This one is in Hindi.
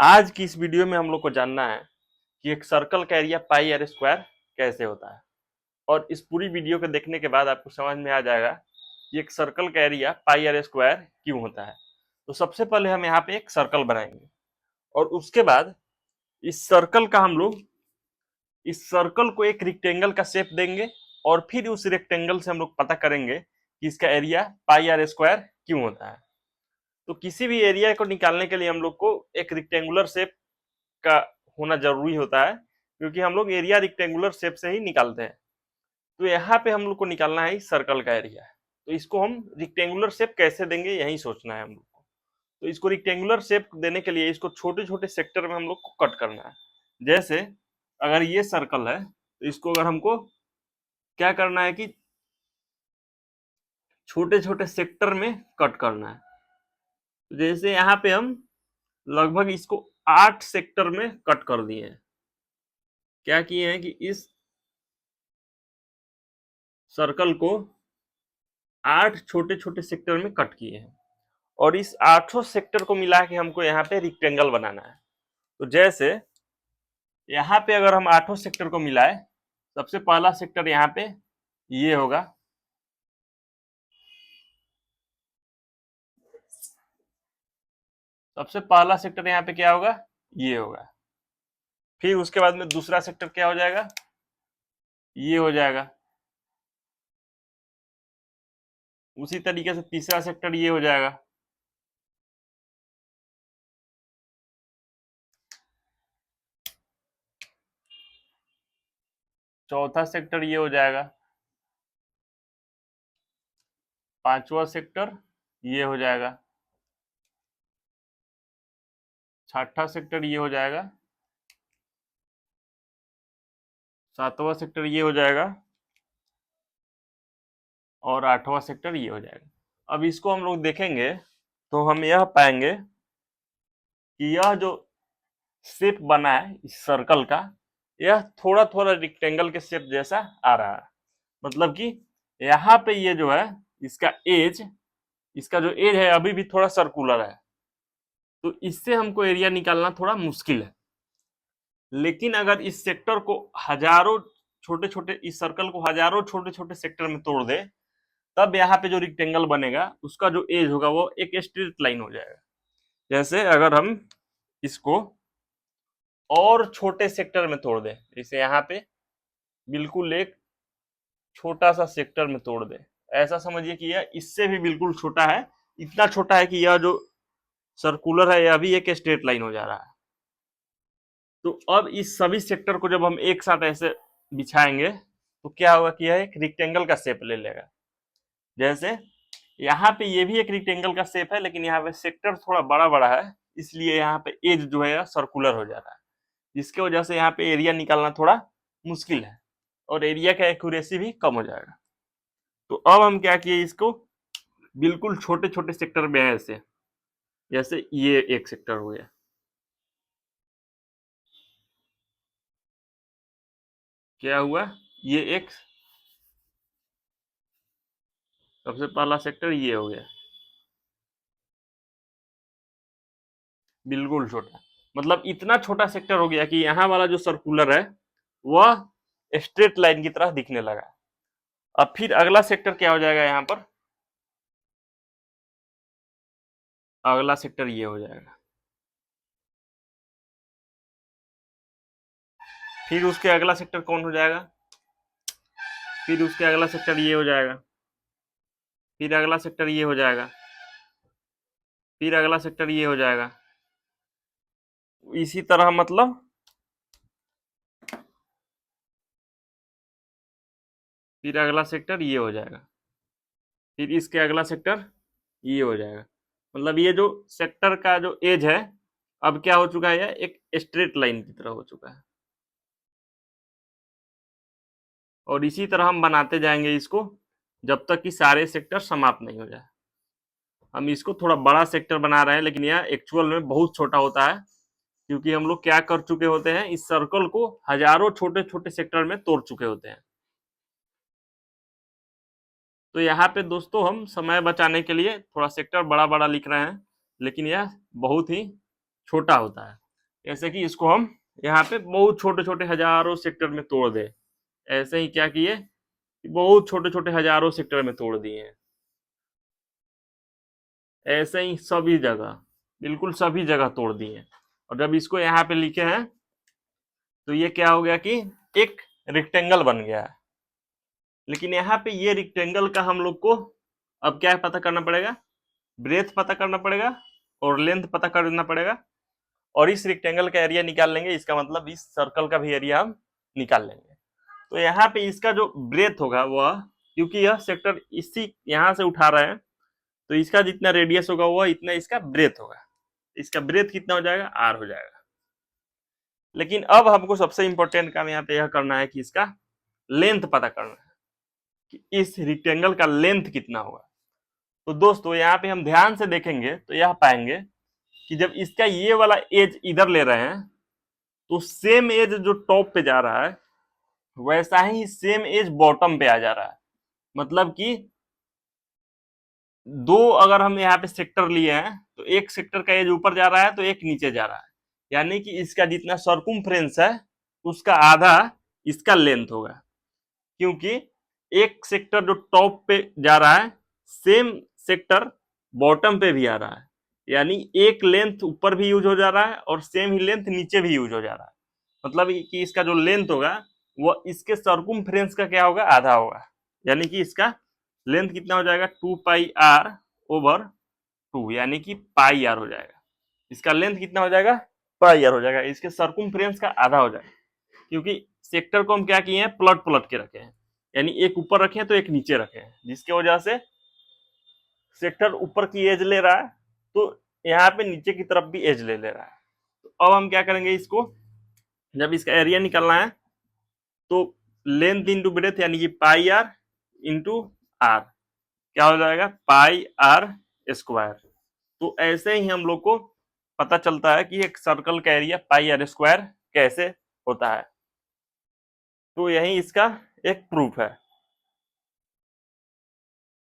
आज की इस वीडियो में हम लोग को जानना है कि एक सर्कल का एरिया पाई आर स्क्वायर कैसे होता है। और इस पूरी वीडियो को देखने के बाद आपको समझ में आ जाएगा कि एक सर्कल का एरिया पाई आर स्क्वायर क्यों होता है। तो सबसे पहले हम यहाँ पे एक सर्कल बनाएंगे और उसके बाद इस सर्कल को एक रेक्टेंगल का शेप देंगे और फिर उस रेक्टेंगल से हम लोग पता करेंगे कि इसका एरिया पाई आर स्क्वायर क्यों होता है। तो किसी भी एरिया को निकालने के लिए हम लोग को एक रेक्टेंगुलर शेप का होना जरूरी होता है, क्योंकि हम लोग एरिया रेक्टेंगुलर शेप से ही निकालते हैं। तो यहाँ पे हम लोग को निकालना है सर्कल का एरिया। तो इसको हम रेक्टेंगुलर शेप कैसे देंगे यही सोचना है हम लोग को। तो इसको रेक्टेंगुलर शेप देने के लिए इसको छोटे छोटे सेक्टर में हम लोग को कट करना है। जैसे अगर ये सर्कल है तो इसको अगर हमको क्या करना है कि छोटे छोटे सेक्टर में कट करना है। तो जैसे यहाँ पे हम लगभग इसको 8 सेक्टर में कट कर दिए हैं। क्या किए हैं कि इस सर्कल को 8 छोटे छोटे सेक्टर में कट किए हैं और इस 8 सेक्टर को मिला के हमको यहाँ पे रेक्टेंगल बनाना है। तो जैसे यहाँ पे अगर हम 8 सेक्टर को मिलाए, सबसे पहला सेक्टर यहाँ पे ये होगा, सबसे पहला सेक्टर यहाँ पे क्या होगा, ये होगा। फिर उसके बाद में दूसरा सेक्टर क्या हो जाएगा, ये हो जाएगा। उसी तरीके से तीसरा सेक्टर ये हो जाएगा। चौथा सेक्टर ये हो जाएगा। पांचवा सेक्टर ये हो जाएगा। छठा सेक्टर ये हो जाएगा। सातवां सेक्टर ये हो जाएगा और 8वां सेक्टर ये हो जाएगा। अब इसको हम लोग देखेंगे तो हम यह पाएंगे कि यह जो शेप बना है इस सर्कल का, यह थोड़ा थोड़ा रेक्टेंगल के शेप जैसा आ रहा है। मतलब कि यहाँ पे ये जो है इसका जो एज है अभी भी थोड़ा सर्कुलर है। तो इससे हमको एरिया निकालना थोड़ा मुश्किल है। लेकिन अगर इस सेक्टर को हजारों छोटे छोटे इस सर्कल को हजारों छोटे छोटे सेक्टर में तोड़ दे, तब यहाँ पे जो रेक्टेंगल बनेगा उसका जो एज होगा वो एक स्ट्रेट लाइन हो जाएगा। जैसे अगर हम इसको और छोटे सेक्टर में तोड़ दें, जैसे यहाँ पे बिल्कुल एक छोटा सा सेक्टर में तोड़ दें, ऐसा समझिए कि यह इससे भी बिल्कुल छोटा है। इतना छोटा है कि यह जो सर्कुलर है यह भी एक स्ट्रेट लाइन हो जा रहा है। तो अब इस सभी सेक्टर को जब हम एक साथ ऐसे बिछाएंगे तो क्या होगा कि यह एक रेक्टेंगल का शेप ले लेगा। जैसे यहाँ पे ये भी एक रेक्टेंगल का शेप है, लेकिन यहाँ पे सेक्टर थोड़ा बड़ा बड़ा है, इसलिए यहाँ पे एज जो है सर्कुलर हो जा रहा है, जिसकी वजह से यहाँ पे एरिया निकालना थोड़ा मुश्किल है और एरिया का एक्यूरेसी भी कम हो जाएगा। तो अब हम क्या किए, इसको बिल्कुल छोटे छोटे सेक्टर में है ऐसे, जैसे ये एक सेक्टर हो गया। क्या हुआ, ये एक सबसे पहला सेक्टर ये हो गया, बिल्कुल छोटा। मतलब इतना छोटा सेक्टर हो गया कि यहाँ वाला जो सर्कुलर है वह स्ट्रेट लाइन की तरह दिखने लगा। अब फिर अगला सेक्टर क्या हो जाएगा, यहाँ पर अगला सेक्टर ये हो जाएगा। फिर उसके अगला सेक्टर कौन हो जाएगा, फिर उसके अगला सेक्टर ये हो जाएगा। फिर अगला सेक्टर ये हो जाएगा। फिर अगला सेक्टर ये हो जाएगा। इसी तरह मतलब फिर अगला सेक्टर ये हो जाएगा। फिर इसके अगला सेक्टर ये हो जाएगा। मतलब ये जो सेक्टर का जो एज है अब क्या हो चुका है, एक स्ट्रेट लाइन की तरह हो चुका है। और इसी तरह हम बनाते जाएंगे इसको जब तक कि सारे सेक्टर समाप्त नहीं हो जाए। हम इसको थोड़ा बड़ा सेक्टर बना रहे हैं, लेकिन यह एक्चुअल में बहुत छोटा होता है, क्योंकि हम लोग क्या कर चुके होते हैं, इस सर्कल को हजारों छोटे छोटे सेक्टर में तोड़ चुके होते हैं। तो यहाँ पे दोस्तों हम समय बचाने के लिए थोड़ा सेक्टर बड़ा बड़ा लिख रहे हैं, लेकिन यह बहुत ही छोटा होता है। जैसे कि इसको हम यहाँ पे बहुत छोटे छोटे हजारों सेक्टर में तोड़ दें। ऐसे ही क्या किए, बहुत छोटे छोटे हजारों सेक्टर में तोड़ दिए हैं। ऐसे ही सभी जगह, बिल्कुल सभी जगह तोड़ दिए हैं। और जब इसको यहाँ पे लिखे हैं तो ये क्या हो गया कि एक रेक्टेंगल बन गया है। लेकिन यहाँ पे ये रेक्टेंगल का हम लोग को अब क्या पता करना पड़ेगा, ब्रेथ पता करना पड़ेगा और लेंथ पता करना पड़ेगा, और इस रेक्टेंगल का एरिया निकाल लेंगे। इसका मतलब इस सर्कल का भी एरिया हम निकाल लेंगे। तो यहाँ पे इसका जो ब्रेथ होगा वह, क्योंकि यह सेक्टर इसी यहाँ से उठा रहे हैं, तो इसका जितना रेडियस होगा वह इतना इसका ब्रेथ होगा। इसका ब्रेथ कितना हो जाएगा, आर हो जाएगा। लेकिन अब हमको सबसे इंपॉर्टेंट काम यहाँ पे यह करना है कि इसका लेंथ पता करना है कि इस रेक्टेंगल का लेंथ कितना होगा। तो दोस्तों यहाँ पे हम ध्यान से देखेंगे तो यह पाएंगे कि जब इसका ये वाला एज इधर ले रहे हैं तो सेम एज जो टॉप पे जा रहा है वैसा ही सेम एज बॉटम पे आ जा रहा है। मतलब कि दो अगर हम यहाँ पे सेक्टर लिए हैं तो एक सेक्टर का एज ऊपर जा रहा है तो एक नीचे जा रहा है, यानी कि इसका जितना सर्कुम्फ्रेंस है उसका आधा इसका लेंथ होगा। क्योंकि एक सेक्टर जो टॉप पे जा रहा है सेम सेक्टर बॉटम पे भी आ रहा है, यानी एक लेंथ ऊपर भी यूज हो जा रहा है और सेम ही लेंथ नीचे भी यूज हो जा रहा है। मतलब कि इसका जो लेंथ होगा वो इसके सर्कुम्फ्रेंस का क्या होगा, आधा होगा। यानी कि इसका लेंथ कितना हो जाएगा, 2πr/2, यानी कि पाई आर हो जाएगा। इसका लेंथ कितना हो जाएगा, पाई आर हो जाएगा। इसके सर्कुम्फ्रेंस का आधा हो जाएगा, क्योंकि सेक्टर को हम क्या किए हैं, पलट पलट के रखे हैं, यानी एक ऊपर रखे हैं तो एक नीचे रखे हैं, जिसकी वजह से सेक्टर ऊपर की एज ले रहा है तो यहाँ पे नीचे की तरफ भी एज ले ले रहा है। तो अब हम क्या करेंगे, इसको जब इसका एरिया निकालना है तो लेंथ इंटू ब्रेथ यानी कि पाई आर इंटू आर क्या हो जाएगा, पाई आर स्क्वायर। तो ऐसे ही हम लोग को पता चलता है कि एक सर्कल का एरिया पाई आर स्क्वायर कैसे होता है। तो यही इसका एक प्रूफ है।